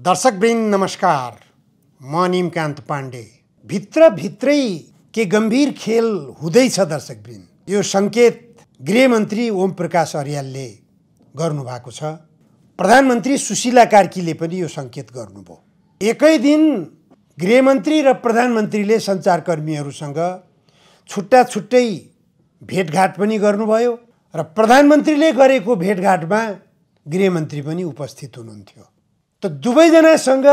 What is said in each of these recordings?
दर्शकवृन्द नमस्कार। म निमकान्त पाण्डे। भित्रै के गम्भीर खेल हुँदैछ दर्शकवृन्द। यो संकेत गृहमन्त्री ओम प्रकाश अर्यालले गर्नुभएको छ। प्रधानमन्त्री सुशीला कार्कीले पनि यो संकेत गर्नुभयो। एकै दिन गृहमन्त्री र प्रधानमन्त्रीले सञ्चारकर्मीहरूसँग छुट्टै भेटघाट पनि गर्नुभयो र प्रधानमन्त्रीले गरेको भेटघाटमा गृहमन्त्री पनि उपस्थित हुनुहुन्थ्यो। त दुवैजनासँग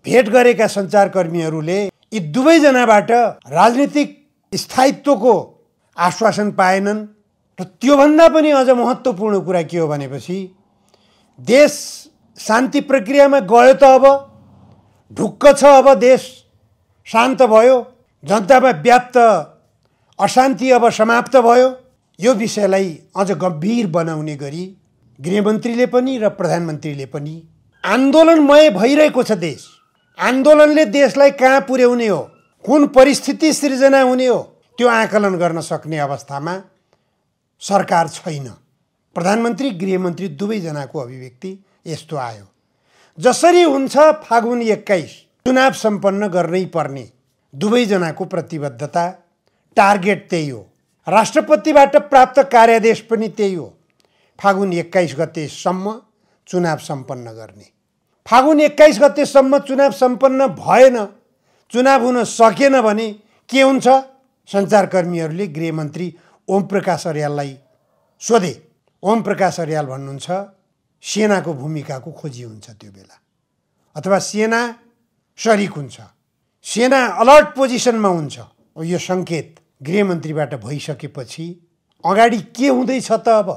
भेट गरेका सञ्चारकर्मीहरूले यी दुवैजनाबाट राजनीतिक स्थायित्वको आश्वासन पाएनन् र त्योभन्दा पनि अझ महत्त्वपूर्ण कुरा के हो भनेपछि देश शान्ति प्रक्रियामा गयो त अब ढुक्क छ, अब देश शान्त भयो, जनतामा व्याप्त अशान्ति अब समाप्त भयो। यो विषयलाई अझ गम्भीर बनाउने गरी गृहमन्त्रीले पनि र प्रधानमन्त्रीले पनि आन्दोलनमय भइरहेको छ देश, आन्दोलनले देशलाई कहाँ पुर्याउने हो, कुन परिस्थिति सिर्जना हुने हो, त्यो आकलन गर्न सक्ने अवस्थामा सरकार छैन। प्रधानमन्त्री गृहमन्त्री दुवैजनाको अभिव्यक्ति यस्तो आयो। जसरी हुन्छ फागुन 21 चुनाव सम्पन्न गर्नै पर्ने दुवैजनाको प्रतिबद्धता, टार्गेट त्यही हो। राष्ट्रपतिबाट प्राप्त कार्यादेश पनि त्यही हो। फागुन 21 गतेसम्म चुनाव सम्पन्न गर्ने। फागुन 21 गतेसम्म चुनाव सम्पन्न भएन, चुनाव हुन सकेन भने के हुन्छ? सञ्चारकर्मीहरूले गृहमन्त्री ओम प्रकाश अर्याललाई सोधे। ओम प्रकाश अर्याल भन्नुहुन्छ सेनाको भूमिकाको खोजी हुन्छ त्यो बेला, अथवा सेना सरिक हुन्छ, सेना अलर्ट पोजिसनमा हुन्छ। यो सङ्केत गृहमन्त्रीबाट भइसकेपछि अगाडि के हुँदैछ त अब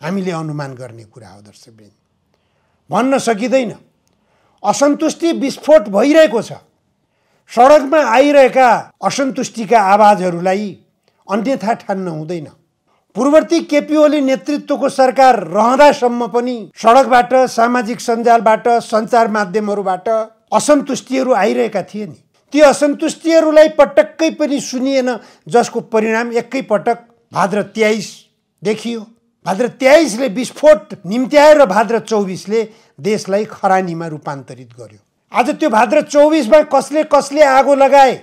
हामीले अनुमान गर्ने कुरा हो दर्शकवृन्द। भन्न सकिँदैन। असन्तुष्टि विस्फोट भइरहेको छ। सडकमा आइरहेका असन्तुष्टिका आवाजहरूलाई अन्यथा ठान्न हुँदैन। पूर्ववर्ती केपी ओली नेतृत्वको सरकार रहँदासम्म पनि सडकबाट, सामाजिक सञ्जालबाट, सञ्चार माध्यमहरूबाट असन्तुष्टिहरू आइरहेका थिए नि। ती असन्तुष्टिहरूलाई पटक्कै पनि सुनिएन, जसको परिणाम एकैपटक भाद्र 23 देखियो। भाद्र 23ले विस्फोट निम्त्यायो र भाद्र 24ले देशलाई खरानीमा रूपान्तरित गर्यो। आज त्यो भाद्र 24मा कसले आगो लगाए,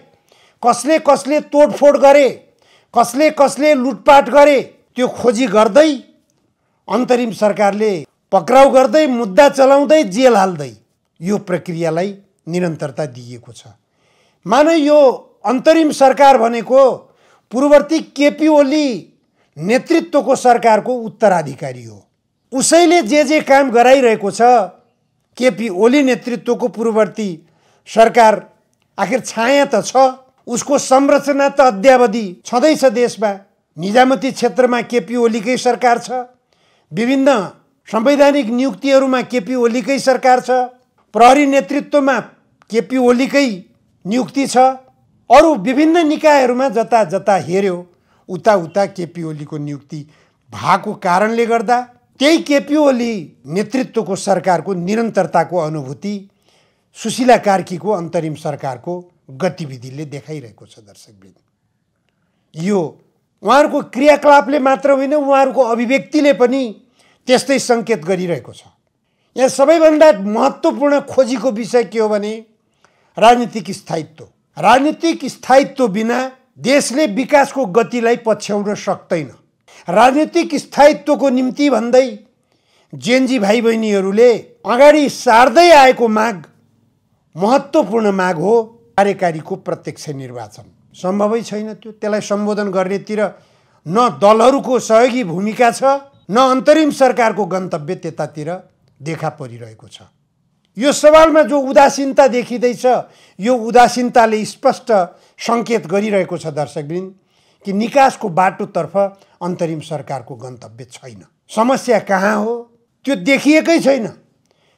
कसले तोडफोड गरे, कसले लुटपाट गरे, त्यो खोजी गर्दै अन्तरिम सरकारले पक्राउ गर्दै, मुद्दा चलाउँदै, जेल हाल्दै यो प्रक्रियालाई निरन्तरता दिएको छ। माने यो अन्तरिम सरकार भनेको पूर्ववर्ती केपी ओली नेतृत्वको सरकारको उत्तराधिकारी हो। उसैले जे काम गराइरहेको छ, केपी ओली नेतृत्वको पूर्ववर्ती सरकार आखिर छाया त छ, उसको संरचना त अद्यावधि छँदैछ देशमा। निजामती क्षेत्रमा केपी ओलीकै सरकार छ, विभिन्न संवैधानिक नियुक्तिहरूमा केपी ओलीकै सरकार छ, प्रहरी नेतृत्वमा केपी ओलीकै नियुक्ति छ, अरू विभिन्न निकायहरूमा जता हेऱ्यो उता केपी ओलीको नियुक्ति भएको कारणले गर्दा त्यही केपी ओली नेतृत्वको सरकारको निरन्तरताको अनुभूति सुशीला कार्कीको अन्तरिम सरकारको गतिविधिले देखाइरहेको छ दर्शकवृन्द। यो उहाँहरूको क्रियाकलापले मात्र होइन, उहाँहरूको अभिव्यक्तिले पनि त्यस्तै सङ्केत गरिरहेको छ। यहाँ सबैभन्दा महत्त्वपूर्ण खोजीको विषय के हो भने राजनीतिक स्थायित्व। राजनीतिक स्थायित्व बिना देशले विकासको गतिलाई पछ्याउन सक्दैन। राजनीतिक स्थायित्वको निम्ति भन्दै जेनजी भाइ बहिनीहरूले अगाडि सार्दै आएको माग महत्त्वपूर्ण माग हो कार्यकारीको प्रत्यक्ष निर्वाचन। सम्भवै छैन त्यो। त्यसलाई सम्बोधन गर्नेतिर न दलहरूको सहयोगी भूमिका छ, न अन्तरिम सरकारको गन्तव्य त्यतातिर देखा परिरहेको छ। यो सवालमा जो उदासीनता देखिँदैछ, यो उदासीनताले स्पष्ट सङ्केत गरिरहेको छ दर्शकवृन्द कि निकासको बाटोतर्फ अन्तरिम सरकारको गन्तव्य छैन। समस्या कहाँ हो त्यो देखिएकै छैन।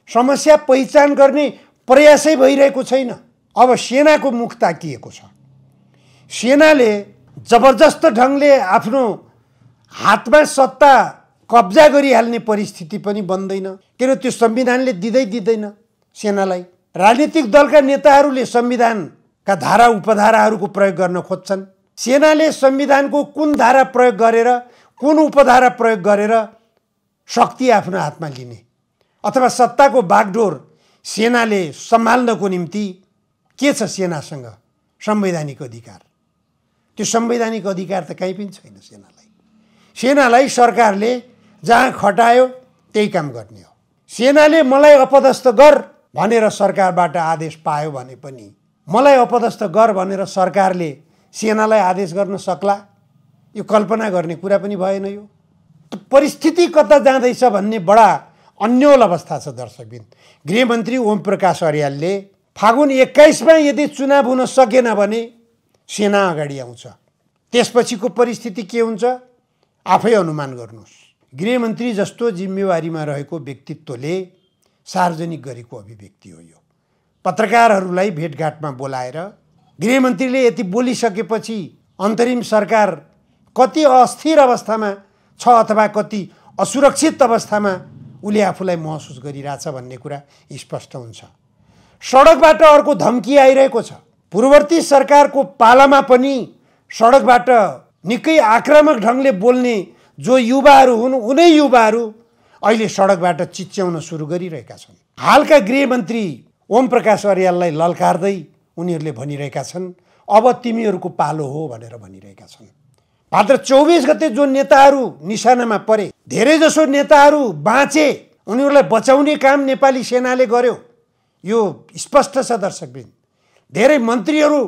समस्या पहिचान गर्ने प्रयासै भइरहेको छैन। अब सेनाको मुख ताकिएको छ। सेनाले जबरजस्त ढङ्गले आफ्नो हातमा सत्ता कब्जा गरिहाल्ने परिस्थिति पनि बन्दैन, किन त्यो संविधानले दिँदैन सेनालाई। राजनीतिक दलका नेताहरूले संविधानका धारा उपधाराहरूको प्रयोग गर्न खोज्छन्। सेनाले संविधानको कुन धारा प्रयोग गरेर, कुन उपधारा प्रयोग गरेर शक्ति आफ्नो हातमा लिने अथवा सत्ताको बागडोर सेनाले सम्हाल्नको निम्ति के छ सेनासँग संवैधानिक अधिकार। त्यो संवैधानिक अधिकार त कहीँ पनि छैन सेनालाई। सेनालाई सरकारले जहाँ खटायो त्यही काम गर्ने हो। सेनाले मलाई अपदस्थ गर भनेर सरकारबाट आदेश पायो भने पनि मलाई अपदस्थ गर भनेर सरकारले सेनालाई आदेश गर्न सक्ला? यो कल्पना गर्ने कुरा पनि भएन। यो परिस्थिति कता जाँदैछ भन्ने बडा अन्यल अवस्था छ दर्शकबिन। गृहमन्त्री ओम प्रकाश अर्यालले फागुन 21मा यदि चुनाव हुन सकेन भने सेना अगाडि आउँछ, त्यसपछिको परिस्थिति के हुन्छ आफै अनुमान गर्नुहोस्। गृहमन्त्री जस्तो जिम्मेवारीमा रहेको व्यक्तित्वले सार्वजनिक गरेको अभिव्यक्ति हो यो। पत्रकारहरूलाई भेटघाटमा बोलाएर गृहमन्त्रीले यति बोलिसकेपछि अन्तरिम सरकार कति अस्थिर अवस्थामा छ अथवा कति असुरक्षित अवस्थामा उसले आफूलाई महसुस गरिरहेछ भन्ने कुरा स्पष्ट हुन्छ। सडकबाट अर्को धम्की आइरहेको छ। पूर्ववर्ती सरकारको पालामा पनि सडकबाट निकै आक्रामक ढङ्गले बोल्ने जो युवाहरू हुन् उनै युवाहरू अहिले सडकबाट चिच्याउन सुरु गरिरहेका छन्। हालका गृहमन्त्री ओम प्रकाश अर्याललाई ललकार्दै उनीहरूले भनिरहेका छन् अब तिमीहरूको पालो हो भनेर भनिरहेका छन्। भाद्र 24 गते जो नेताहरू निशानामा परे, धेरैजसो नेताहरू बाँचे, उनीहरूलाई बचाउने काम नेपाली सेनाले गर्यो। यो स्पष्ट छ दर्शकबिन। धेरै मन्त्रीहरू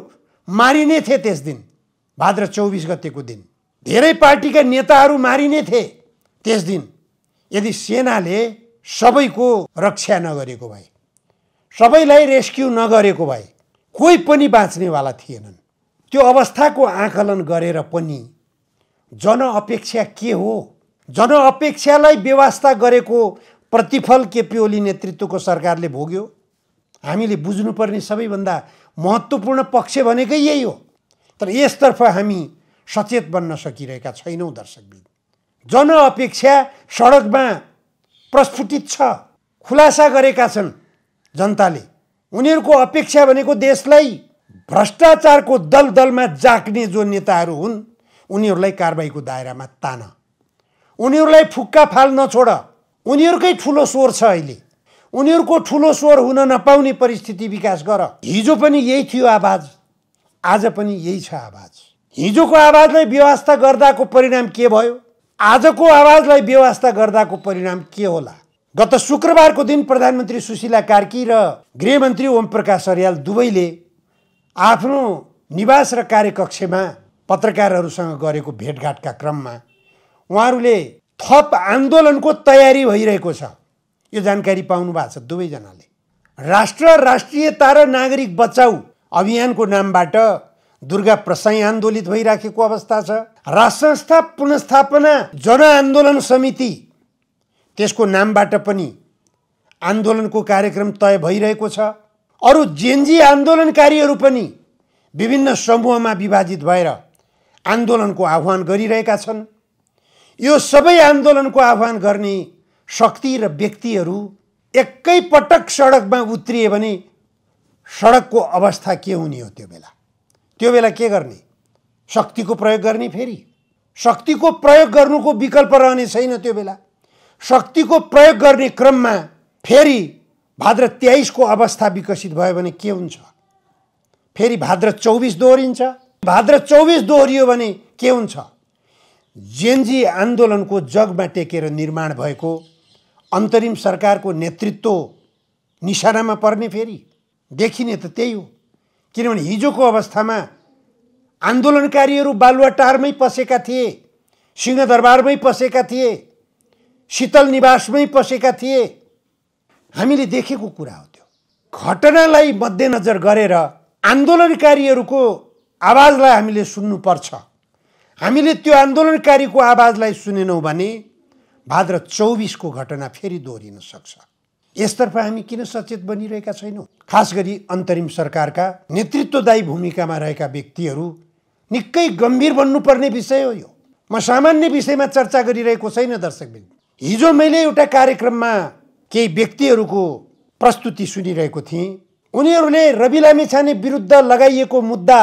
मारिने थिए त्यस दिन, भाद्र 24 गतेको दिन। धेरै पार्टीका नेताहरू मारिने थिए त्यस दिन। यदि सेनाले सबैको रक्षा नगरेको भए, सबैलाई रेस्क्यु नगरेको भए कोही पनि बाँच्नेवाला थिएनन्। त्यो अवस्थाको आकलन गरेर पनि जनअपेक्षा के हो? जनअपेक्षालाई बेवास्ता गरेको प्रतिफल केपी ओली नेतृत्वको सरकारले भोग्यो। हामीले बुझ्नुपर्ने सबैभन्दा महत्त्वपूर्ण पक्ष भनेकै यही हो। तर यसतर्फ हामी सचेत बन्न सकिरहेका छैनौँ दर्शकबिन। जनअपेक्षा सडकमा प्रस्फुटित छ, खुलासा गरेका छन् जनताले। उनीहरूको अपेक्षा भनेको देशलाई भ्रष्टाचारको दलदलमा जाग्ने जो नेताहरू हुन् उनीहरूलाई कारबाहीको दायरामा तान, उनीहरूलाई फुक्का फाल नछोड। उनीहरूकै ठुलो स्वर छ अहिले। उनीहरूको ठुलो स्वर हुन नपाउने परिस्थिति विकास गर। हिजो पनि यही थियो आवाज, आज पनि यही छ आवाज। हिजोको आवाजलाई बेवास्ता गर्दाको परिणाम के भयो? आजको आवाजलाई बेवास्ता गर्दाको परिणाम के होला? गत शुक्रबारको दिन प्रधानमन्त्री सुशीला कार्की र गृहमन्त्री ओम प्रकाश अर्याल दुवैले आफ्नो निवास र कार्यकक्षमा पत्रकारहरूसँग गरेको भेटघाटका क्रममा उहाँहरूले थप आन्दोलनको तयारी भइरहेको छ यो जानकारी पाउनु भएको छ दुवैजनाले। राष्ट्र, राष्ट्रियता र नागरिक बचाऊ अभियानको नामबाट दुर्गा प्रसाई आन्दोलित भइराखेको अवस्था छ। राष्ट्र संस्था पुनर्स्थापना जनआन्दोलन समिति त्यसको नामबाट पनि आन्दोलनको कार्यक्रम तय भइरहेको छ। अरू जेनजी आन्दोलनकारीहरू पनि विभिन्न समूहमा विभाजित भएर आन्दोलनको आह्वान गरिरहेका छन्। यो सबै आन्दोलनको आह्वान गर्ने शक्ति र व्यक्तिहरू एकै पटक सडकमा उत्रिए भने सडकको अवस्था के हुने हो? त्यो बेला के गर्ने? शक्तिको प्रयोग गर्ने। फेरि शक्तिको प्रयोग गर्नुको विकल्प रहने छैन। त्यो बेला शक्तिको प्रयोग गर्ने क्रममा फेरि भाद्र 23 को अवस्था विकसित भयो भने के हुन्छ? फेरि भाद्र 24 दोहोरिन्छ। भाद्र 24 दोहोरियो भने के हुन्छ? जेनजी आन्दोलनको जगमा टेकेर निर्माण भएको अन्तरिम सरकारको नेतृत्व निशानामा पर्ने फेरि देखिने त त्यही हो। किनभने हिजोको अवस्थामा आन्दोलनकारीहरू बालुवाटारमै पसेका थिए, सिंहदरबारमै पसेका थिए, शीतल निवासमै पसेका थिए। हामीले देखेको कुरा हो। त्यो घटनालाई मध्यनजर गरेर आन्दोलनकारीहरूको आवाजलाई हामीले सुन्नुपर्छ। हामीले त्यो आन्दोलनकारीको आवाजलाई सुनेनौँ भने भाद्र 24 को घटना फेरि दोहोरिन सक्छ। यसतर्फ हामी किन सचेत बनिरहेका छैनौँ? खास गरी अन्तरिम सरकारका नेतृत्वदायी भूमिकामा रहेका व्यक्तिहरू निकै गम्भीर बन्नुपर्ने विषय हो यो। म सामान्य विषयमा चर्चा गरिरहेको छैन दर्शकबिन। हिजो मैले एउटा कार्यक्रममा केही व्यक्तिहरूको प्रस्तुति सुनिरहेको थिएँ। उनीहरूले रवि लामिछाने विरुद्ध लगाइएको मुद्दा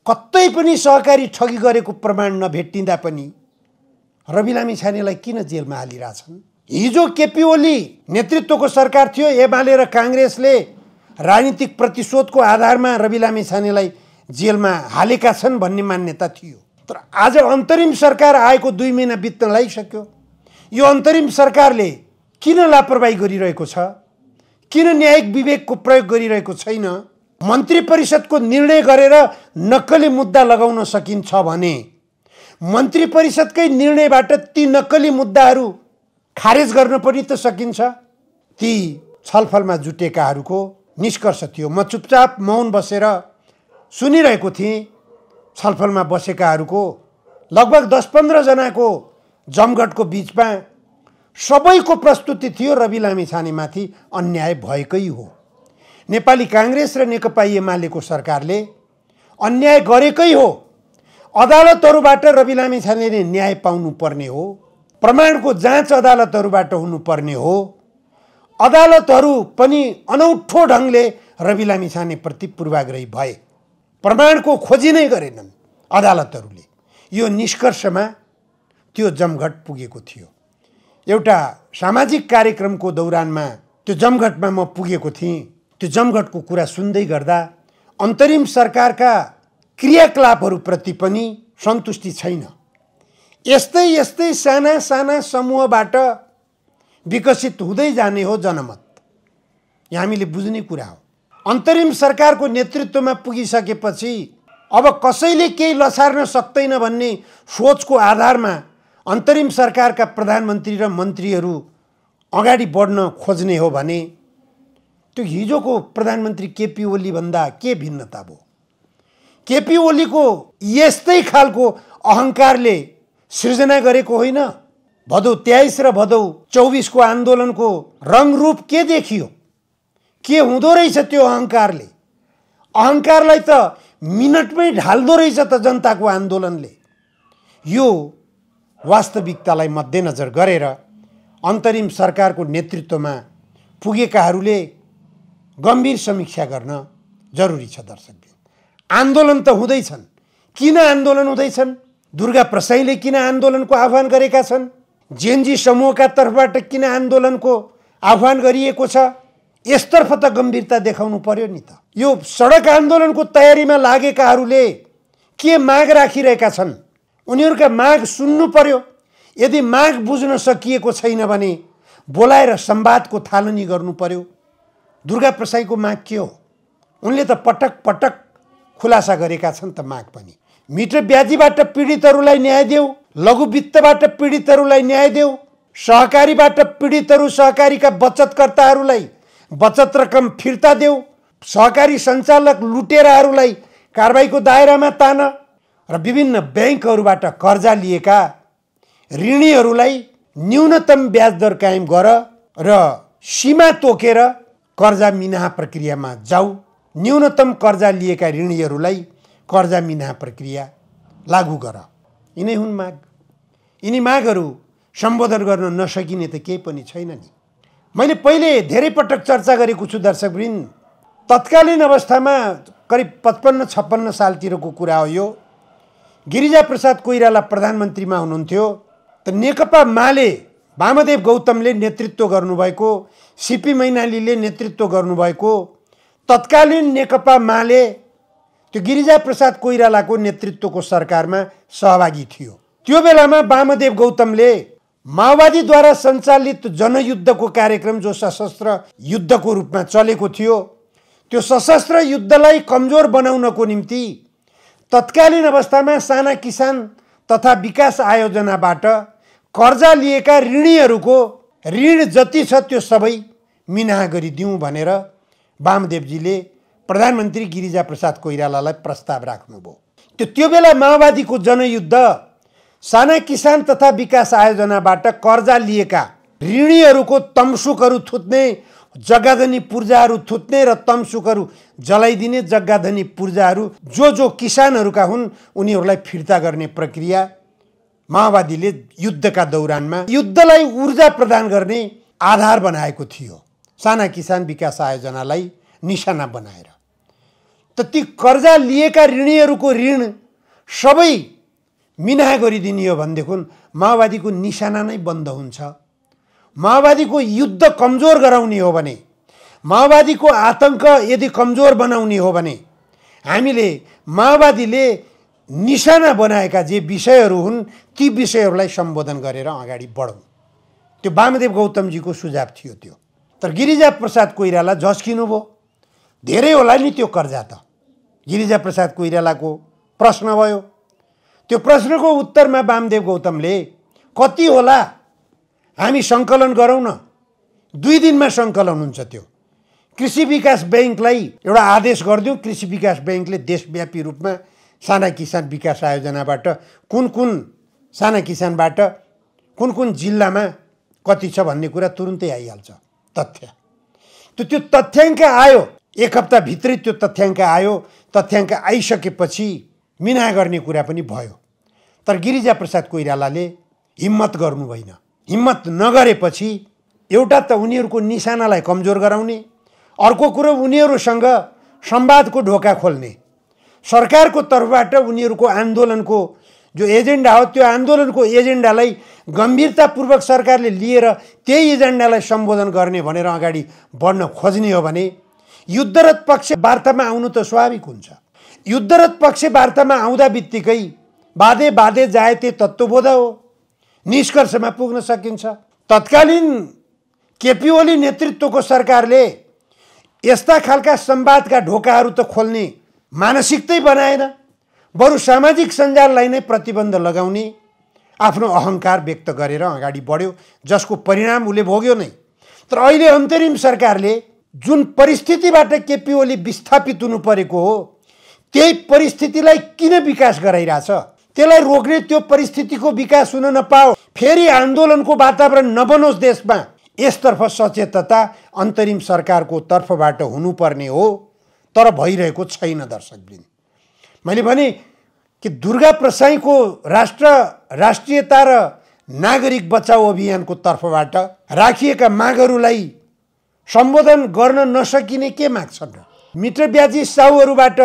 कतै पनि सहकारी ठगी गरेको प्रमाण नभेटिँदा पनि रवि लामिछानेलाई किन जेलमा हालिरहेछन्? हिजो केपी ओली नेतृत्वको सरकार थियो, एमाले र काङ्ग्रेसले राजनीतिक प्रतिशोधको आधारमा रवि लामिछानेलाई जेलमा हालेका छन् भन्ने मान्यता थियो। तर आज अन्तरिम सरकार आएको 2 महिना बित्न लागिसक्यो। यो अन्तरिम सरकारले किन लापरवाही गरिरहेको छ? किन न्यायिक विवेकको प्रयोग गरिरहेको छैन? मन्त्री परिषदको निर्णय गरेर नक्कली मुद्दा लगाउन सकिन्छ भने मन्त्री परिषदकै निर्णयबाट ती नक्कली मुद्दाहरू खारेज गर्न पनि त सकिन्छ। ती छलफलमा जुटेकाहरूको निष्कर्ष थियो। म चुपचाप मौन बसेर सुनिरहेको थिएँ। छलफलमा बसेकाहरूको लगभग 10-15 जनाको जमघटको बिचमा सबैको प्रस्तुति थियो रवि लामिछानेमाथि अन्याय भएकै हो। नेपाली काङ्ग्रेस र नेकपा एमालेको सरकारले अन्याय गरेकै हो। अदालतहरूबाट रवि लामिछानेले न्याय पाउनुपर्ने हो। प्रमाणको जाँच अदालतहरूबाट हुनुपर्ने हो। अदालतहरू पनि अनौठो ढङ्गले रवि लामिछानेप्रति पूर्वाग्रही भए। प्रमाणको खोजी नै गरेनन् अदालतहरूले। यो निष्कर्षमा त्यो जमघट पुगेको थियो। एउटा सामाजिक कार्यक्रमको दौरानमा त्यो जमघटमा म पुगेको थिएँ। त्यो जमघटको कुरा सुन्दै गर्दा अन्तरिम सरकारका क्रियाकलापहरूप्रति पनि सन्तुष्टि छैन। यस्तै यस्तै साना साना समूहबाट विकसित हुँदै जाने हो जनमत। यहाँ हामीले बुझ्ने कुरा हो। अन्तरिम सरकारको नेतृत्वमा पुगिसकेपछि अब कसैले केही लसार्न सक्दैन भन्ने सोचको आधारमा अन्तरिम सरकारका प्रधानमन्त्री र मन्त्रीहरू अगाडि बढ्न खोज्ने हो भने त्यो हिजोको प्रधानमन्त्री केपी ओली भन्दा के भिन्नता भयो? केपी ओलीको यस्तै खालको अहङ्कारले सृजना गरेको होइन। भदौ 23 र भदौ 24 को आन्दोलनको रङरूप के देखियो? के हुँदो रहेछ त्यो अहङ्कारले? अहङ्कारलाई त मिनटमै ढाल्दो रहेछ त जनताको आन्दोलनले। यो वास्तविकतालाई मध्यनजर गरेर अन्तरिम सरकारको नेतृत्वमा पुगेकाहरूले गम्भीर समीक्षा गर्न जरुरी छ। दर्शकबिन, आन्दोलन त हुँदैछन्। किन आन्दोलन हुँदैछन्? दुर्गा प्रसाईले किन आन्दोलनको आह्वान गरेका छन्? जेएनजी समूहका तर्फबाट किन आन्दोलनको आह्वान गरिएको छ? यसतर्फ त गम्भीरता देखाउनु पर्यो नि त। यो सडक आन्दोलनको तयारीमा लागेकाहरूले के माग राखिरहेका छन्? उनीहरूका माग सुन्नु पर्यो। यदि माग बुझ्न सकिएको छैन भने बोलाएर संवादको थालनी गर्नु पर्यो। दुर्गा प्रसाईको माग के हो? उनले त पटक पटक खुलासा गरेका छन् त माग पनि। मिटर ब्याजीबाट पीडितहरूलाई न्याय देऊ, लघु वित्तबाट पीडितहरूलाई न्याय देऊ, सहकारीबाट पीडितहरू सहकारीका बचतकर्ताहरूलाई बचत रकम फिर्ता देऊ, सहकारी सञ्चालक लुटेराहरूलाई कारबाहीको दायरामा तान र विभिन्न ब्याङ्कहरूबाट कर्जा लिएका ऋणीहरूलाई न्यूनतम ब्याज दर कायम गर र सीमा तोकेर कर्जा मिनाहा प्रक्रियामा जाऊ। न्यूनतम कर्जा लिएका ऋणीहरूलाई कर्जा मिनाहा प्रक्रिया लागू गर। यिनै हुन् माग। यिनी मागहरू सम्बोधन गर्न नसकिने त केही पनि छैन नि। मैले पहिले धेरै पटक चर्चा गरेको छु दर्शकवृन्द। तत्कालीन अवस्थामा करिब 55-56 सालतिरको कुरा हो यो। गिरिजाप्रसाद कोइराला प्रधानमन्त्रीमा हुनुहुन्थ्यो। त नेकपा माले वामदेव गौतमले नेतृत्व गर्नुभएको, सीपी मैनालीले नेतृत्व गर्नुभएको तत्कालीन नेकपा माले त्यो गिरिजाप्रसाद कोइरालाको नेतृत्वको सरकारमा सहभागी थियो। त्यो बेलामा वामदेव गौतमले माओवादीद्वारा सञ्चालित जनयुद्धको कार्यक्रम जो सशस्त्र युद्धको रूपमा चलेको थियो, त्यो सशस्त्र युद्धलाई कमजोर बनाउनको निम्ति तत्कालीन अवस्थामा साना किसान तथा विकास आयोजनाबाट कर्जा लिएका ऋणीहरूको ऋण जति छ त्यो सबै मिनाहा गरिदिउँ भनेर वामदेवजीले प्रधानमन्त्री गिरिजाप्रसाद कोइरालालाई प्रस्ताव राख्नुभयो। त्यो बेला माओवादीको जनयुद्ध साना किसान तथा विकास आयोजनाबाट कर्जा लिएका ऋणीहरूको तमसुकहरू थुत्ने, जग्गाधनी पूर्जाहरू थुत्ने र तमसुकहरू जलाइदिने, जग्गाधनी पूर्जाहरू जो किसानहरूका हुन् उनीहरूलाई फिर्ता गर्ने प्रक्रिया माओवादीले युद्धका दौरानमा युद्धलाई ऊर्जा प्रदान गर्ने आधार बनाएको थियो, साना किसान विकास आयोजनालाई निशाना बनाएर। त ती कर्जा लिएका ऋणीहरूको ऋण सबै मिनाहा गरिदिने हो भनेदेखि माओवादीको निशाना नै बन्द हुन्छ। माओवादीको युद्ध कमजोर गराउने हो भने, माओवादीको आतंक यदि कमजोर बनाउने हो भने हामीले माओवादीले निशाना बनाएका जे विषयहरू हुन् ती विषयहरूलाई सम्बोधन गरेर अगाडि बढौँ। त्यो वामदेव गौतमजीको सुझाव थियो त्यो। तर गिरिजा प्रसाद कोइराला झस्किनु भयो। धेरै होला नि त्यो कर्जा त। गिरिजा प्रसाद कोइरालाको प्रश्न भयो। त्यो प्रश्नको उत्तरमा वामदेव गौतमले कति होला हामी सङ्कलन गरौँ न, 2 दिनमा सङ्कलन हुन्छ। त्यो कृषि विकास ब्याङ्कलाई एउटा आदेश गरिदिउँ, कृषि विकास ब्याङ्कले देशव्यापी रूपमा साना किसान विकास आयोजनाबाट कुन कुन साना किसानबाट कुन कुन जिल्लामा कति छ भन्ने कुरा तुरुन्तै आइहाल्छ तथ्य। त्यो तथ्याङ्क आयो, 1 हप्ताभित्रै त्यो तथ्याङ्क आयो। तथ्याङ्क आइसकेपछि मिना गर्ने कुरा पनि भयो। तर गिरिजा प्रसाद कोइरालाले हिम्मत गर्नु भएन। हिम्मत नगरेपछि एउटा त उनीहरूको निशानालाई कमजोर गराउने, अर्को कुरो उनीहरूसँग संवादको ढोका खोल्ने, सरकारको तर्फबाट उनीहरूको आन्दोलनको जो एजेन्डा हो त्यो आन्दोलनको एजेन्डालाई गम्भीरतापूर्वक सरकारले लिएर त्यही एजेन्डालाई सम्बोधन गर्ने भनेर अगाडि बढ्न खोज्ने हो भने युद्धरत पक्ष वार्तामा आउनु त स्वाभाविक हुन्छ। युद्धरत पक्ष वार्तामा आउँदा बित्तिकै बाधे बाधे जायते तत्त्वबोध हो, निष्कर्षमा पुग्न सकिन्छ। तत्कालीन केपी ओली नेतृत्वको सरकारले यस्ता खालका संवादका ढोकाहरू त खोल्ने मानसिकतै बनाएन, बरु सामाजिक सञ्जाललाई नै प्रतिबन्ध लगाउने आफ्नो अहङ्कार व्यक्त गरेर अगाडि बढ्यो, जसको परिणाम उसले भोग्यो नै। तर अहिले अन्तरिम सरकारले जुन परिस्थितिबाट केपी ओली विस्थापित हुनु परेको हो त्यही परिस्थितिलाई किन विकास गराइरहेछ, त्यसलाई रोक्ने, त्यो परिस्थितिको विकास हुन नपाओ, फेरि आन्दोलनको वातावरण नबनोस् देशमा, यसतर्फ सचेतता अन्तरिम सरकारको तर्फबाट हुनुपर्ने हो। तर भइरहेको छैन। दर्शकवृन्द, मैले भने कि दुर्गा प्रसाईको राष्ट्रियता र नागरिक बचाउ अभियानको तर्फबाट राखिएका मागहरूलाई सम्बोधन गर्न नसकिने के माग्छन् र? मित्रब्याजी साहुहरूबाट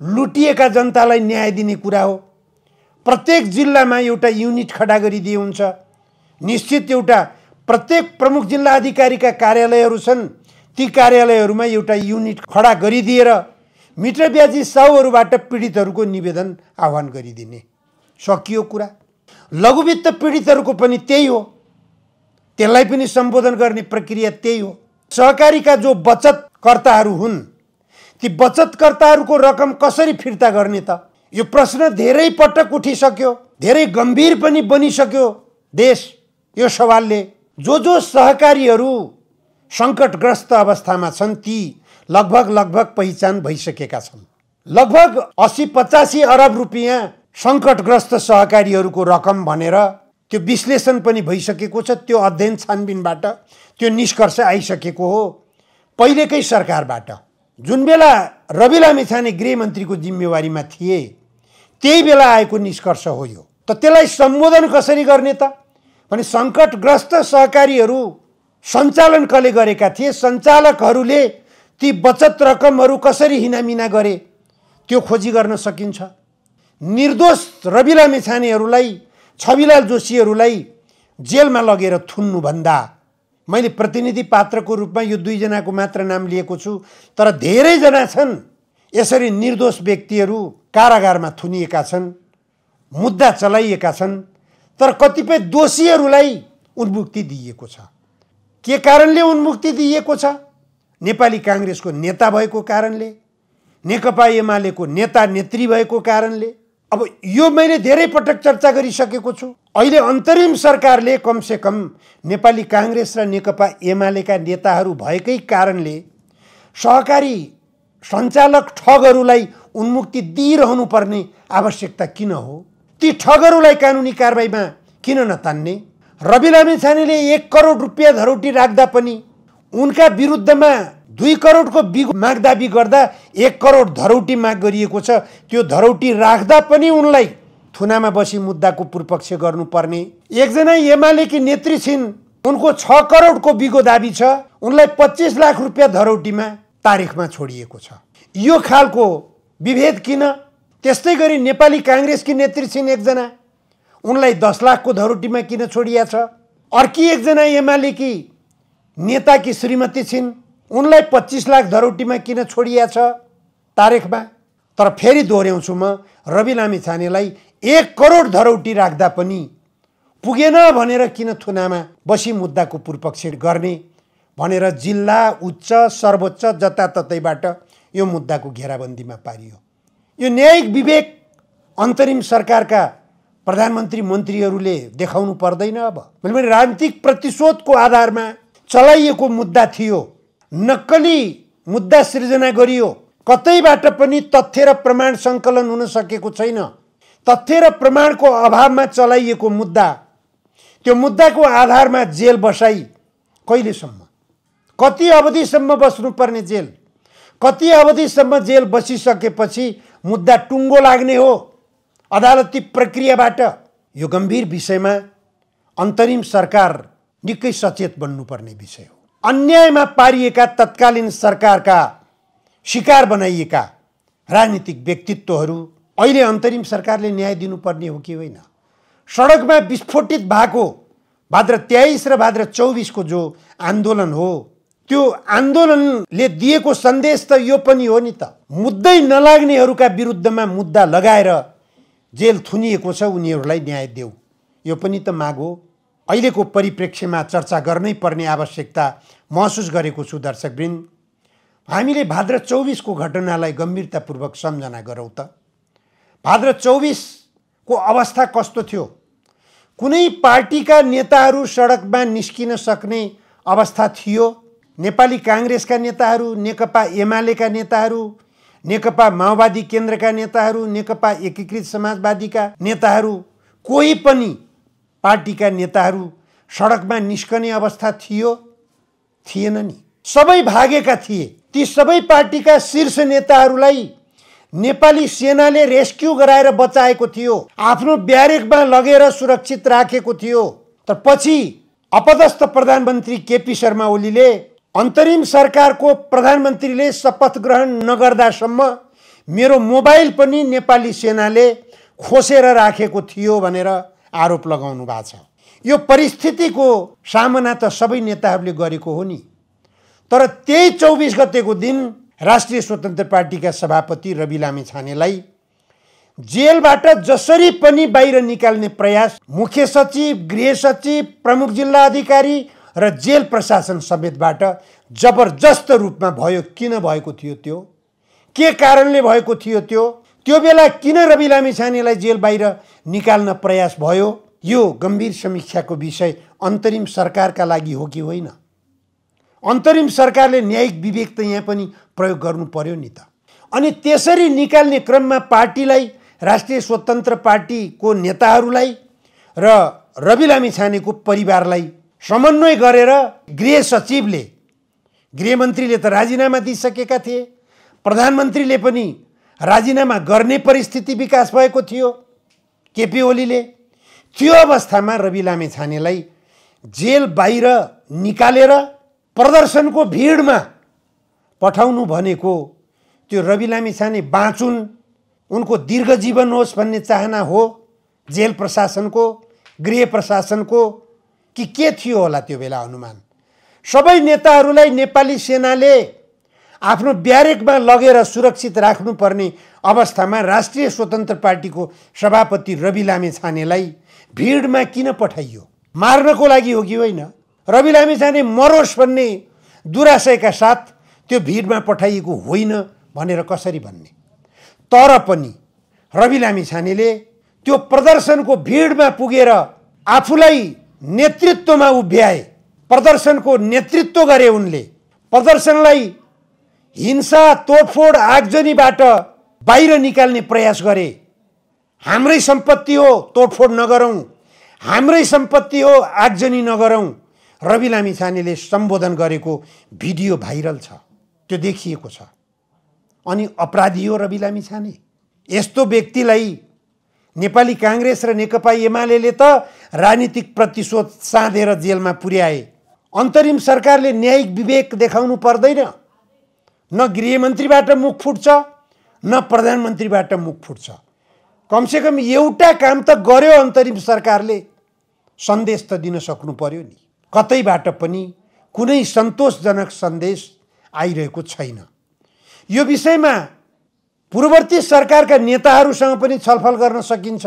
लुटिएका जनतालाई न्याय दिने कुरा हो। प्रत्येक जिल्लामा एउटा युनिट खडा गरिदिए हुन्छ। निश्चित एउटा प्रत्येक प्रमुख जिल्ला अधिकारीका कार्यालयहरू छन्, ती कार्यालयहरूमा एउटा युनिट खडा गरिदिएर मित्रब्याजी साहुहरूबाट पीडितहरूको निवेदन आह्वान गरिदिने, सकियो कुरा। लघुवित्त पीडितहरूको पनि त्यही हो, त्यसलाई पनि सम्बोधन गर्ने प्रक्रिया त्यही हो। सहकारीका जो बचतकर्ताहरू हुन् ती बचतकर्ताहरूको रकम कसरी फिर्ता गर्ने त? यो प्रश्न धेरै पटक उठिसक्यो, धेरै गम्भीर पनि बनिसक्यो देश यो सवालले। जो सहकारीहरू सङ्कटग्रस्त अवस्थामा छन् ती लगभग पहिचान भइसकेका छन्। लगभग 80-85 अरब रुपियाँ सङ्कटग्रस्त सहकारीहरूको रकम भनेर त्यो विश्लेषण पनि भइसकेको छ। त्यो अध्ययन छानबिनबाट त्यो निष्कर्ष आइसकेको हो पहिलेकै सरकारबाट। जुन बेला रवि लामिछाने गृहमन्त्रीको जिम्मेवारीमा थिए त्यही बेला आएको निष्कर्ष हो यो। त त्यसलाई सम्बोधन कसरी गर्ने त भने सङ्कटग्रस्त सहकारीहरू सञ्चालन कसले गरेका थिए, सञ्चालकहरूले ती बचत रकमहरू कसरी हिनामिना गरे त्यो खोजी गर्न सकिन्छ। निर्दोष रवि लामिछानेहरूलाई, छविलाल जोशीहरूलाई जेलमा लगेर थुन्नुभन्दा मैले प्रतिनिधि पात्रको रूपमा यो 2 जनाको मात्र नाम लिएको छु, तर धेरैजना छन् यसरी निर्दोष व्यक्तिहरू कारागारमा थुनिएका छन्, मुद्दा चलाइएका छन्, तर कतिपय दोषीहरूलाई उन्मुक्ति दिइएको छ। के कारणले उन्मुक्ति दिइएको छ? नेपाली काङ्ग्रेसको नेता भएको कारणले, नेकपा एमालेको नेता नेत्री भएको कारणले। अब यो मैले धेरै पटक चर्चा गरिसकेको छु। अहिले अन्तरिम सरकारले कमसे कम नेपाली काङ्ग्रेस र नेकपा एमालेका नेताहरू भएकै कारणले सहकारी सञ्चालक ठगहरूलाई उन्मुक्ति दिइरहनु पर्ने आवश्यकता किन हो? ती ठगहरूलाई कानुनी कारबाहीमा किन नतान्ने? रवि लामिछानेले 1 करोड रुपियाँ धरौटी राख्दा पनि उनका विरुद्धमा 2 करोडको माग दाबी गर्दा 1 करोड धरौटी माग गरिएको छ। त्यो धरौटी राख्दा पनि उनलाई थुनामा बसी मुद्दाको पूर्वपक्ष गर्नुपर्ने। एकजना एमालेकी नेत्री छिन्, उनको 6 करोडको बिगो दाबी छ, उनलाई 25 लाख रुपियाँ धरौटीमा तारिखमा छोडिएको छ। यो खालको विभेद किन? त्यस्तै गरी नेपाली काङ्ग्रेसकी नेत्री छिन् एकजना, उनलाई 10 लाखको धरौटीमा किन छोडिया छ? अर्की एकजना एमालेकी नेताकी श्रीमती छिन्, उनलाई 25 लाख धरौटीमा किन छोडिया छ तारिखमा? तर फेरि दोहोऱ्याउँछु, म रवि लामिछानेलाई 1 करोड धरौटी राख्दा पनि पुगेन भनेर किन थुनामा बसी मुद्दाको पूर्वपक्ष गर्ने भनेर जिल्ला, उच्च, सर्वोच्च जताततैबाट यो मुद्दाको घेराबन्दीमा पारियो। यो न्यायिक विवेक अन्तरिम सरकारका प्रधानमन्त्री मन्त्रीहरूले देखाउनु पर्दैन? अब मैले राजनीतिक प्रतिशोधको आधारमा चलाइएको मुद्दा थियो, नक्कली मुद्दा सृजना गरियो, कतैबाट पनि तथ्य र प्रमाण सङ्कलन हुन सकेको छैन। तथ्य र प्रमाणको अभावमा चलाइएको मुद्दा, त्यो मुद्दाको आधारमा जेल बसाई कहिलेसम्म, कति अवधिसम्म बस्नुपर्ने जेल, कति अवधिसम्म जेल बसिसकेपछि मुद्दा टुङ्गो लाग्ने हो अदालती प्रक्रियाबाट? यो गम्भीर विषयमा अन्तरिम सरकार निकै सचेत बन्नुपर्ने विषय हो। अन्यायमा पारिएका तत्कालीन सरकारका शिकार बनाइएका राजनीतिक व्यक्तित्वहरू अहिले अन्तरिम सरकारले न्याय दिनुपर्ने हो कि होइन? सडकमा विस्फोटित भएको भाद्र 23 र भाद्र 24 को जो आन्दोलन हो, त्यो आन्दोलनले दिएको सन्देश त यो पनि हो नि त, मुद्दै नलाग्नेहरूका विरुद्धमा मुद्दा लगाएर जेल थुनिएको छ, उनीहरूलाई न्याय देऊ, यो पनि त माग हो। अहिलेको परिप्रेक्ष्यमा चर्चा गर्नै पर्ने आवश्यकता महसुस गरेको छु। दर्शकवृन्द, हामीले भाद्र 24 को घटनालाई गम्भीरतापूर्वक सम्झना गरौँ त। भाद्र 24 को अवस्था कस्तो थियो? कुनै पार्टीका नेताहरू सडकमा निस्किन सक्ने अवस्था थियो? नेपाली काङ्ग्रेसका नेताहरू, नेकपा एमालेका नेताहरू, नेकपा माओवादी केन्द्रका नेताहरू, नेकपा एकीकृत समाजवादीका नेताहरू, कोही पनि पार्टीका नेताहरू सडकमा निस्कने अवस्था थियो? थिएन नि, सबै भागेका थिए। ती सबै पार्टीका शीर्ष नेताहरूलाई नेपाली सेनाले रेस्क्यु गराएर बचाएको थियो, आफ्नो ब्यारेकमा लगेर सुरक्षित राखेको थियो। तर पछि अपदस्थ प्रधानमन्त्री केपी शर्मा ओलीले अन्तरिम सरकारको प्रधानमन्त्रीले शपथ ग्रहण नगर्दासम्म मेरो मोबाइल पनि नेपाली सेनाले खोसेर राखेको थियो भनेर आरोप लगाउनु भएको छ। यो परिस्थितिको सामना त सबै नेताहरूले गरेको हो नि। तर त्यही 24 गतेको दिन राष्ट्रिय स्वतन्त्र पार्टीका सभापति रवि लामिछानेलाई जेलबाट जसरी पनि बाहिर निकाल्ने प्रयास मुख्य सचिव, गृह सचिव, प्रमुख जिल्ला अधिकारी र जेल प्रशासन समेतबाट जबरजस्त रूपमा भयो। किन भएको थियो त्यो? के कारणले भएको थियो त्यो? त्यो बेला किन रवि लामिछानेलाई जेल बाहिर निकाल्न प्रयास भयो? यो गम्भीर समीक्षाको विषय अन्तरिम सरकारका लागि हो कि होइन? अन्तरिम सरकारले न्यायिक विवेक त यहाँ पनि प्रयोग गर्नु पर्यो नि त। अनि त्यसरी निकाल्ने क्रममा पार्टीलाई, राष्ट्रिय स्वतन्त्र पार्टीको नेताहरूलाई र रवि लामिछानेको परिवारलाई समन्वय गरेर गृह सचिवले, गृहमन्त्रीले त राजीनामा दिइसकेका थिए, प्रधानमन्त्रीले पनि राजीनामा गर्ने परिस्थिति विकास भएको थियो केपी ओलीले। त्यो अवस्थामा रवि लामिछानेलाई जेल बाहिर निकालेर प्रदर्शनको भिडमा पठाउनु भनेको त्यो रवि लामिछाने बाँचुन्, उनको दीर्घ जीवन होस् भन्ने चाहना हो जेल प्रशासनको, गृह प्रशासनको, कि के थियो होला त्यो बेला अनुमान? सबै नेताहरूलाई नेपाली सेनाले आफ्नो ब्यारेकमा लगेर सुरक्षित राख्नुपर्ने अवस्थामा राष्ट्रिय स्वतन्त्र पार्टीको सभापति रवि लामिछानेलाई भिडमा किन पठाइयो? मार्नको लागि हो कि होइन? रवि लामिछाने मरोस् भन्ने दुराशयका साथ त्यो भिडमा पठाइएको होइन भनेर कसरी भन्ने? तर पनि रवि लामिछानेले त्यो प्रदर्शनको भिडमा पुगेर आफूलाई नेतृत्वमा उभ्याए, प्रदर्शनको नेतृत्व गरे। उनले प्रदर्शनलाई हिंसा, तोडफोड, आगजनीबाट बाहिर निकाल्ने प्रयास गरे। हाम्रै सम्पत्ति हो, तोडफोड नगरौँ, हाम्रै सम्पत्ति हो, आगजनी नगरौँ, रवि लामिछानेले सम्बोधन गरेको भिडियो भाइरल छ, त्यो देखिएको छ। अनि अपराधी हो रवि लामिछाने? यस्तो व्यक्तिलाई नेपाली काङ्ग्रेस र नेकपा एमालेले त राजनीतिक प्रतिशोध साँधेर जेलमा पुर्याए। अन्तरिम सरकारले न्यायिक विवेक देखाउनु पर्दैन? न गृहमन्त्रीबाट मुख फुट्छ, न प्रधानमन्त्रीबाट मुख फुट्छ। कमसेकम एउटा काम त गर्यो अन्तरिम सरकारले, सन्देश त दिन सक्नु पर्यो नि। कतैबाट पनि कुनै सन्तोषजनक सन्देश आइरहेको छैन। यो विषयमा पूर्ववर्ती सरकारका नेताहरूसँग पनि छलफल गर्न सकिन्छ।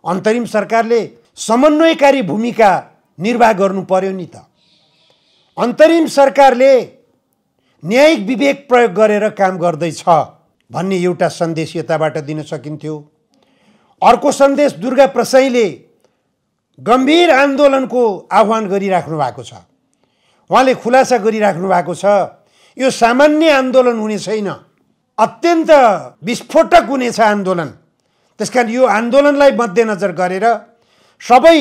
अन्तरिम सरकारले समन्वयकारी भूमिका निर्वाह गर्नु पर्यो नि त। अन्तरिम सरकारले न्यायिक विवेक प्रयोग गरेर काम गर्दैछ भन्ने एउटा सन्देश यताबाट दिन सकिन्थ्यो। अर्को सन्देश दुर्गा प्रसाईले गम्भीर आन्दोलनको आह्वान गरिराख्नु भएको छ। उहाँले खुलासा गरिराख्नु भएको छ यो सामान्य आन्दोलन हुने छैन, अत्यन्त विस्फोटक हुनेछ आन्दोलन। त्यसकारण यो आन्दोलनलाई मध्यनजर गरेर सबै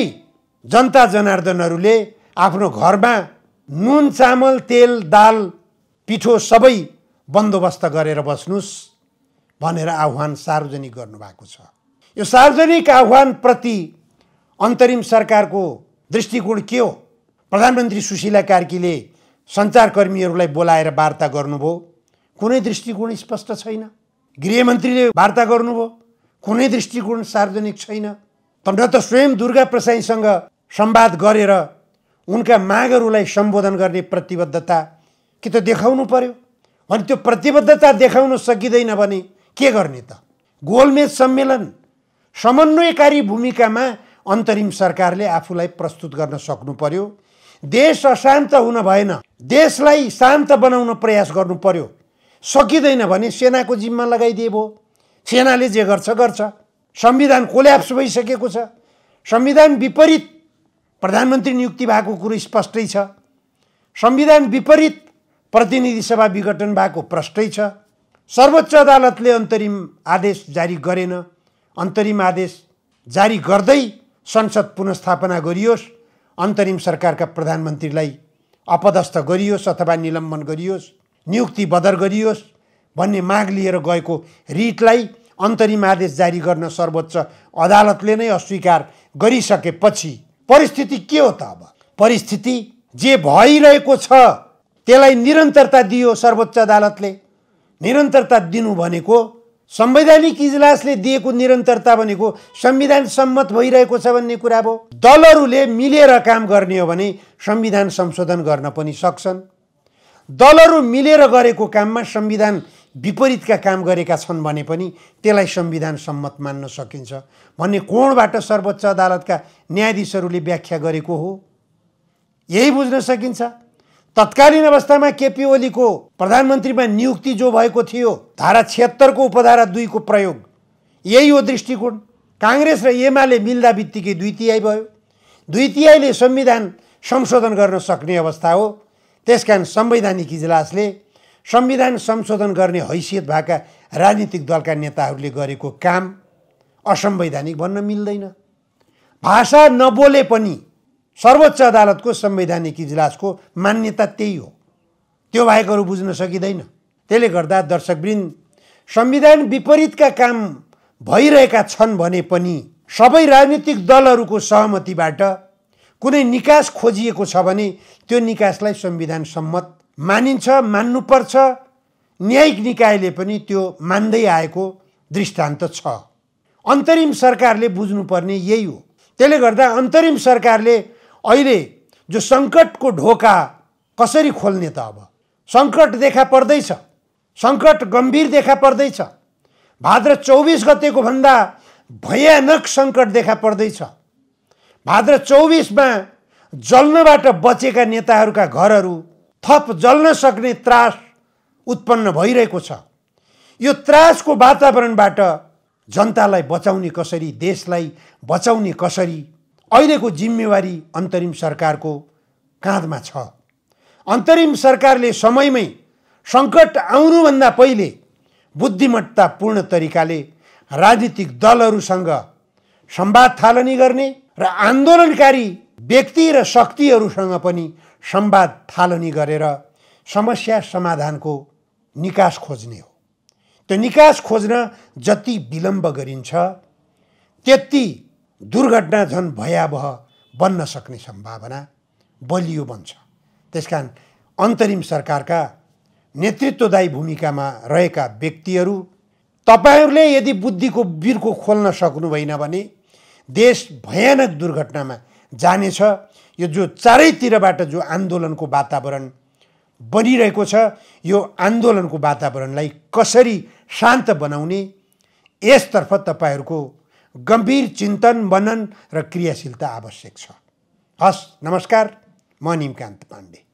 जनता जनार्दनहरूले आफ्नो घरमा नुन चामल तेल दाल पिठो सबै बन्दोबस्त गरेर बस्नुस् भनेर आह्वान सार्वजनिक गर्नुभएको छ। यो सार्वजनिक आह्वानप्रति अन्तरिम सरकारको दृष्टिकोण के हो? प्रधानमन्त्री सुशीला कार्कीले सञ्चारकर्मीहरूलाई बोलाएर वार्ता गर्नुभयो, कुनै दृष्टिकोण स्पष्ट छैन। गृहमन्त्रीले वार्ता गर्नुभयो, कुनै दृष्टिकोण सार्वजनिक छैन। न त स्वयं दुर्गा प्रसाईसँग संवाद गरेर उनका मागहरूलाई सम्बोधन गर्ने प्रतिबद्धता कि त देखाउनु पर्यो। भने त्यो प्रतिबद्धता देखाउन सकिँदैन भने के गर्ने त? गोलमेज सम्मेलन समन्वयकारी भूमिकामा अन्तरिम सरकारले आफूलाई प्रस्तुत गर्न सक्नु पर्यो। देश अशान्त हुन भएन, देशलाई शान्त बनाउन प्रयास गर्नु पर्यो। सकिँदैन भने सेनाको जिम्मा लगाइदिए भयो, सेनाले जे गर्छ गर्छ। संविधान कोल्याप्स भइसकेको छ, संविधान विपरीत प्रधानमन्त्री नियुक्ति भएको कुरो स्पष्टै छ, संविधान विपरीत प्रतिनिधि सभा विघटन भएको प्रष्टै छ। सर्वोच्च अदालतले अन्तरिम आदेश जारी गरेन, अन्तरिम आदेश जारी गर्दै संसद पुनस्थापना गरियोस्, अन्तरिम सरकारका प्रधानमन्त्रीलाई अपदस्थ गरियोस् अथवा निलम्बन गरियोस्, नियुक्ति बदर गरियोस् भन्ने माग लिएर गएको रिटलाई अन्तरिम आदेश जारी गर्न सर्वोच्च अदालतले नै अस्वीकार गरिसकेपछि परिस्थिति के हो त? अब परिस्थिति जे भइरहेको छ त्यसलाई निरन्तरता दियो सर्वोच्च अदालतले। निरन्तरता दिनु भनेको संवैधानिक इजलासले दिएको निरन्तरता भनेको संविधान सम्मत भइरहेको छ भन्ने कुरा हो। दलहरूले मिलेर काम गर्ने हो भने संविधान संशोधन गर्न पनि सक्छन्। दलहरू मिलेर गरेको काममा संविधान विपरीतका काम गरेका छन् भने पनि त्यसलाई संविधान सम्मत मान्न सकिन्छ भन्ने कोणबाट सर्वोच्च अदालतका न्यायाधीशहरूले व्याख्या गरेको हो। यही बुझ्न सकिन्छ। तत्कालीन अवस्थामा केपी ओलीको प्रधानमन्त्रीमा नियुक्ति जो भएको थियो, धारा 76 को उपधारा 2 को प्रयोग, यही हो दृष्टिकोण। कांग्रेस र एमाले मिल्दा बित्तिकै 2/3 भयो। 2/3ले संविधान संशोधन गर्न सक्ने अवस्था हो। त्यसकारण संवैधानिक इजलासले संविधान संशोधन गर्ने हैसियत भएका राजनीतिक दलका नेताहरूले गरेको काम असंवैधानिक भन्न मिल्दैन। भाषा नबोले पनि सर्वोच्च अदालतको संवैधानिक इजलासको मान्यता त्यही हो, त्यो बाहेक अरू बुझ्न सकिँदैन। त्यसले गर्दा दर्शकवृन्द, संविधान विपरीतका काम भइरहेका छन् भने पनि सबै राजनीतिक दलहरूको सहमतिबाट कुनै निकास खोजिएको छ भने त्यो निकासलाई संविधान सम्मत मानिन्छ, मान्नुपर्छ। न्यायिक निकायले पनि त्यो मान्दै आएको दृष्टान्त छ। अन्तरिम सरकारले बुझ्नुपर्ने यही हो। त्यसले गर्दा अन्तरिम सरकारले अहिले जो सङ्कटको ढोका कसरी खोल्ने त? अब सङ्कट देखा पर्दैछ, सङ्कट गम्भीर देखा पर्दैछ। भाद्र 24 गतेको भन्दा भयानक सङ्कट देखा पर्दैछ। भाद्र 24 मा जल्नबाट बचेका नेताहरूका घरहरू थप जल्न सक्ने त्रास उत्पन्न भइरहेको छ। यो त्रासको वातावरणबाट जनतालाई बचाउने कसरी, देशलाई बचाउने कसरी, अहिलेको जिम्मेवारी अन्तरिम सरकारको काँधमा छ। अन्तरिम सरकारले समयमै सङ्कट आउनुभन्दा पहिले बुद्धिमत्तापूर्ण तरिकाले राजनीतिक दलहरूसँग संवाद थालनी गर्ने र आन्दोलनकारी व्यक्ति र शक्तिहरूसँग पनि संवाद थालनी गरेर समस्या समाधानको निकास खोज्ने हो। त्यो निकास खोज्न जति विलम्ब गरिन्छ त्यति दुर्घटना झन् भयावह बन्न सक्ने सम्भावना बलियो बन्छ। त्यसकारण अन्तरिम सरकारका नेतृत्वदायी भूमिकामा रहेका व्यक्तिहरू, तपाईहरूले यदि बुद्धिको बिर्को खोल्न सक्नुभएन भने देश भयानक दुर्घटनामा जानेछ। यो जो चारैतिरबाट जो आन्दोलनको वातावरण बनिरहेको छ, यो आन्दोलनको वातावरणलाई कसरी शान्त बनाउने, यसतर्फ तपाईहरूको गम्भीर चिन्तन, मनन र क्रियाशीलता आवश्यक छ। हस्, नमस्कार। म निमकान्त पाण्डे।